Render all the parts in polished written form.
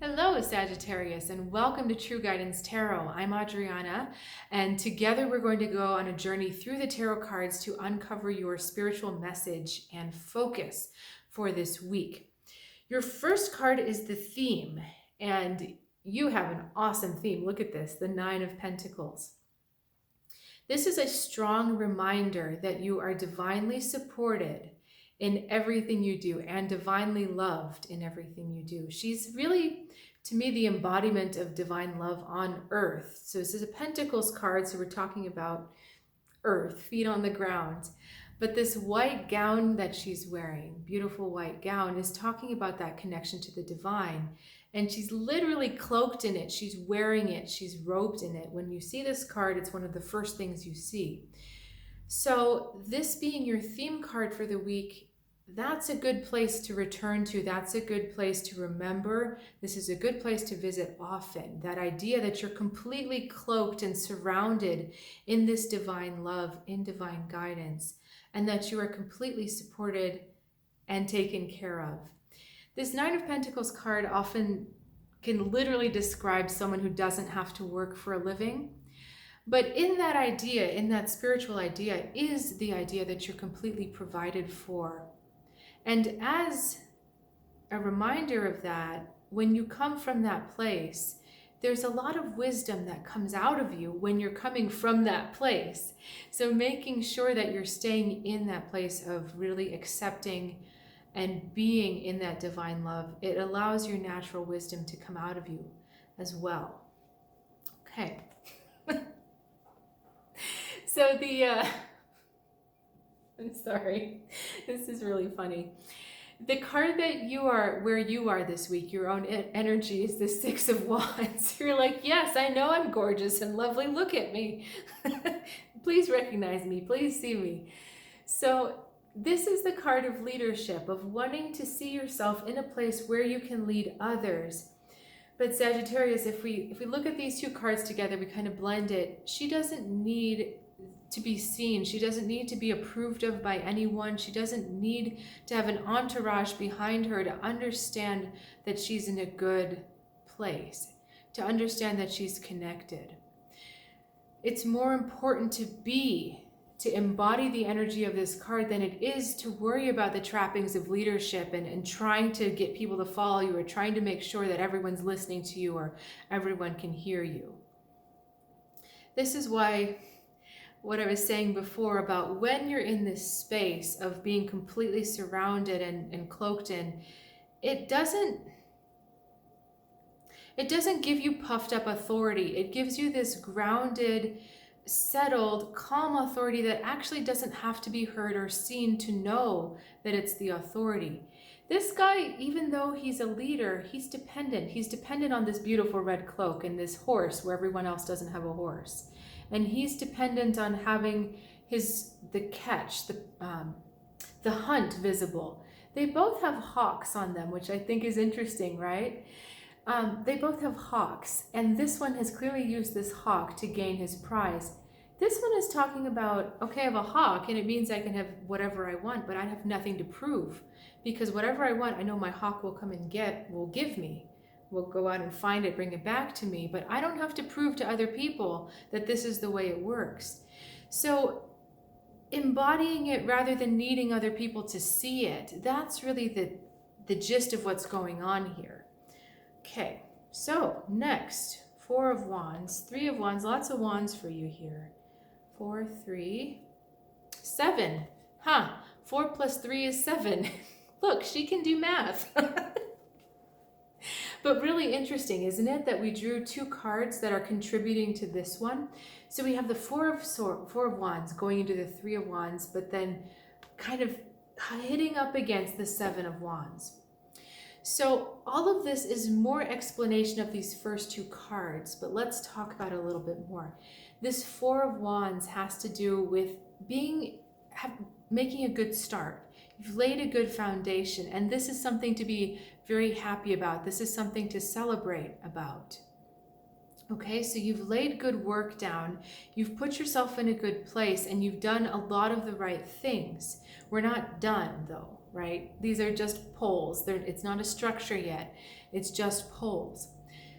Hello, Sagittarius, and welcome to True Guidance Tarot. I'm Adriana, and together we're going to go on a journey through the tarot cards to uncover your spiritual message and focus for this week. Your first card is the theme, and you have an awesome theme. Look at this, the Nine of Pentacles. This is a strong reminder that you are divinely supported in everything you do and divinely loved in everything you do. She's really, to me, the embodiment of divine love on earth. So this is a Pentacles card, so we're talking about earth, feet on the ground. But this white gown that she's wearing, beautiful white gown, is talking about that connection to the divine. And she's literally cloaked in it. She's wearing it. She's robed in it. When you see this card, it's one of the first things you see. So this being your theme card for the week, that's a good place to return to. That's a good place to remember. This is a good place to visit often. That idea that you're completely cloaked and surrounded in this divine love, in divine guidance, and that you are completely supported and taken care of. This Nine of Pentacles card often can literally describe someone who doesn't have to work for a living. But in that idea, in that spiritual idea, is the idea that you're completely provided for. And as a reminder of that, when you come from that place, there's a lot of wisdom that comes out of you when you're coming from that place. So making sure that you're staying in that place of really accepting and being in that divine love, it allows your natural wisdom to come out of you as well. Okay. So I'm sorry, this is really funny. The card that you are, where you are this week, your own energy, is the Six of Wands. You're like, yes, I know I'm gorgeous and lovely. Look at me. Please recognize me. Please see me. So this is the card of leadership, of wanting to see yourself in a place where you can lead others. But Sagittarius, if we look at these two cards together, we kind of blend it. She doesn't need to be seen. She doesn't need to be approved of by anyone. She doesn't need to have an entourage behind her to understand that she's in a good place, to understand that she's connected. It's more important to embody the energy of this card than it is to worry about the trappings of leadership and trying to get people to follow you or trying to make sure that everyone's listening to you or everyone can hear you. This is why what I was saying before about when you're in this space of being completely surrounded and cloaked in, it doesn't give you puffed up authority. It gives you this grounded, settled, calm authority that actually doesn't have to be heard or seen to know that it's the authority. This guy, even though he's a leader, he's dependent. He's dependent on this beautiful red cloak and this horse where everyone else doesn't have a horse. And he's dependent on having the hunt visible. They both have hawks on them, which I think is interesting, right? They both have hawks, and this one has clearly used this hawk to gain his prize. This one is talking about, okay, I have a hawk, and it means I can have whatever I want, but I have nothing to prove, because whatever I want, I know my hawk will come and will give me. Will go out and find it, bring it back to me, but I don't have to prove to other people that this is the way it works. So embodying it rather than needing other people to see it, that's really the gist of what's going on here. Okay, so next, Four of Wands, Three of Wands, lots of wands for you here. 4, 3, 7. 4 plus 3 is 7. Look, she can do math. But really interesting, isn't it, that we drew two cards that are contributing to this one? So we have the Four of Wands going into the Three of Wands, but then kind of hitting up against the Seven of Wands. So all of this is more explanation of these first two cards, but let's talk about it a little bit more. This Four of Wands has to do with making a good start. You've laid a good foundation, and this is something to be very happy about. This is something to celebrate about. Okay, so you've laid good work down, you've put yourself in a good place, and you've done a lot of the right things. We're not done, though. right? These are just poles. It's not a structure yet. It's just poles.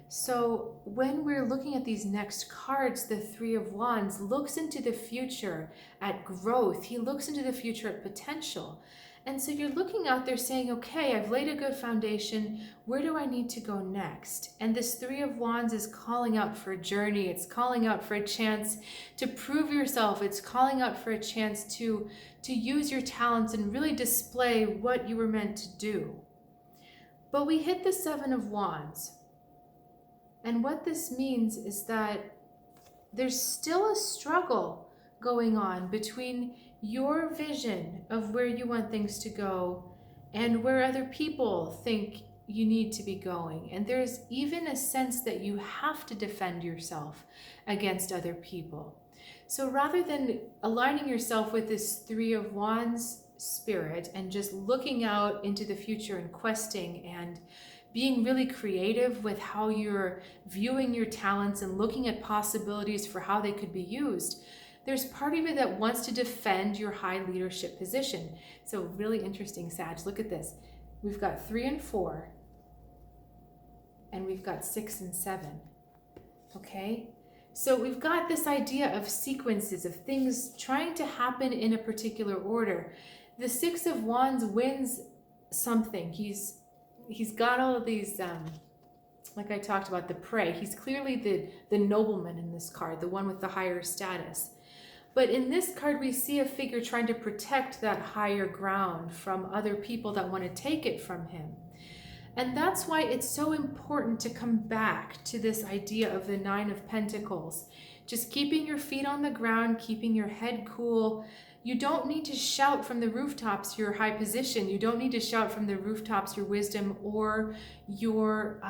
So when we're looking at these next cards, the Three of Wands looks into the future at growth. He looks into the future at potential. And so you're looking out there saying, okay, I've laid a good foundation. Where do I need to go next? And this Three of Wands is calling out for a journey. It's calling out for a chance to prove yourself. It's calling out for a chance to use your talents and really display what you were meant to do. But we hit the Seven of Wands. And what this means is that there's still a struggle going on between your vision of where you want things to go and where other people think you need to be going. And there's even a sense that you have to defend yourself against other people. So rather than aligning yourself with this Three of Wands spirit and just looking out into the future and questing and being really creative with how you're viewing your talents and looking at possibilities for how they could be used, there's part of you that wants to defend your high leadership position. So really interesting, Sag. Look at this. We've got 3 and 4, and we've got 6 and 7. Okay? So we've got this idea of sequences, of things trying to happen in a particular order. The Six of Wands wins something. He's got all of these, like I talked about, the prey. He's clearly the nobleman in this card, the one with the higher status. But in this card, we see a figure trying to protect that higher ground from other people that want to take it from him. And that's why it's so important to come back to this idea of the Nine of Pentacles. Just keeping your feet on the ground, keeping your head cool. You don't need to shout from the rooftops your high position. You don't need to shout from the rooftops your wisdom or your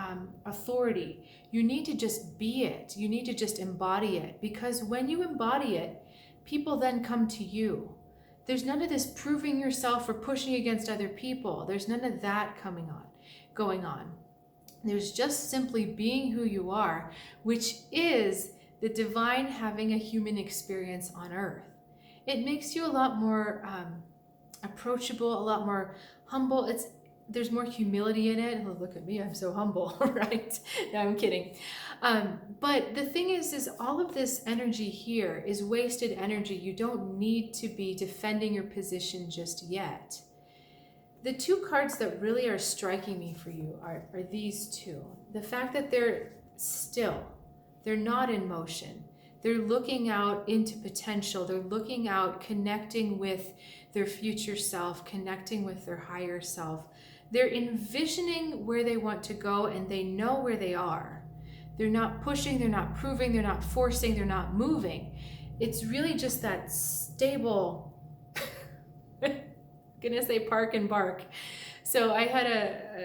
authority. You need to just be it. You need to just embody it. Because when you embody it, people then come to you. There's none of this proving yourself or pushing against other people. There's none of that going on. There's just simply being who you are, which is the divine having a human experience on earth. It makes you a lot more approachable, a lot more humble. There's more humility in it. Oh, look at me, I'm so humble, right? No, I'm kidding. But the thing is all of this energy here is wasted energy. You don't need to be defending your position just yet. The two cards that really are striking me for you are these two. The fact that they're still, they're not in motion. They're looking out into potential. They're looking out, connecting with their future self, connecting with their higher self. They're envisioning where they want to go, and they know where they are. They're not pushing, they're not proving, they're not forcing, they're not moving. It's really just that stable, I'm gonna say park and bark. So I had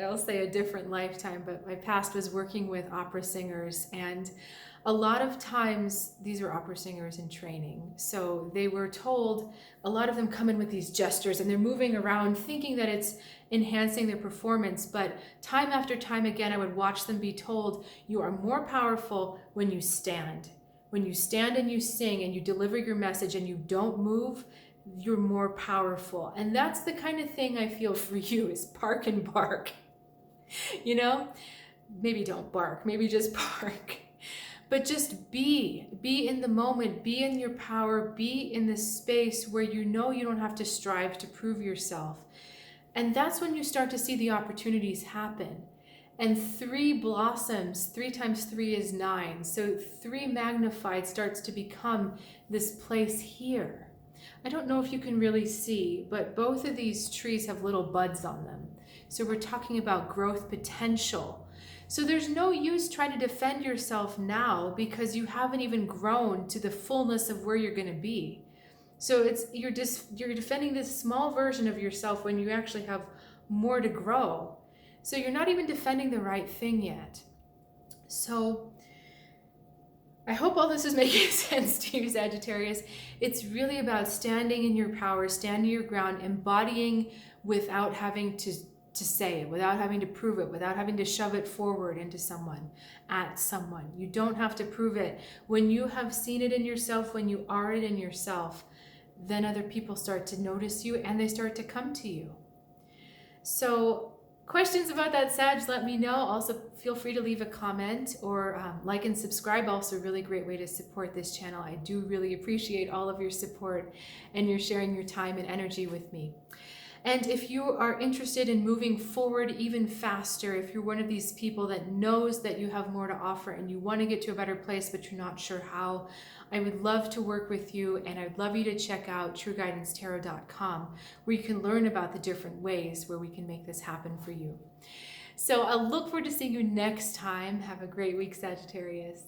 I'll say a different lifetime, but my past was working with opera singers, and a lot of times these are opera singers in training. So they were told, a lot of them come in with these gestures and they're moving around thinking that it's enhancing their performance. But time after time again, I would watch them be told, you are more powerful when you stand. When you stand and you sing and you deliver your message and you don't move, you're more powerful. And that's the kind of thing I feel for you, is park and bark. You know, maybe don't bark, maybe just bark. But just be in the moment, be in your power, be in the space where you know you don't have to strive to prove yourself. And that's when you start to see the opportunities happen. And 3 blossoms, 3 times 3 is 9. So 3 magnified starts to become this place here. I don't know if you can really see, but both of these trees have little buds on them. So we're talking about growth potential. So there's no use trying to defend yourself now because you haven't even grown to the fullness of where you're going to be. So you're defending this small version of yourself when you actually have more to grow. So you're not even defending the right thing yet. So I hope all this is making sense to you, Sagittarius. It's really about standing in your power, standing your ground, embodying without having to say it, without having to prove it, without having to shove it forward into someone, at someone. You don't have to prove it. When you have seen it in yourself, when you are it in yourself, then other people start to notice you and they start to come to you. So questions about that, Sag, let me know. Also, feel free to leave a comment or like and subscribe. Also, a really great way to support this channel. I do really appreciate all of your support and your sharing your time and energy with me. And if you are interested in moving forward even faster, if you're one of these people that knows that you have more to offer and you want to get to a better place, but you're not sure how, I would love to work with you, and I'd love you to check out trueguidancetarot.com, where you can learn about the different ways where we can make this happen for you. So I'll look forward to seeing you next time. Have a great week, Sagittarius.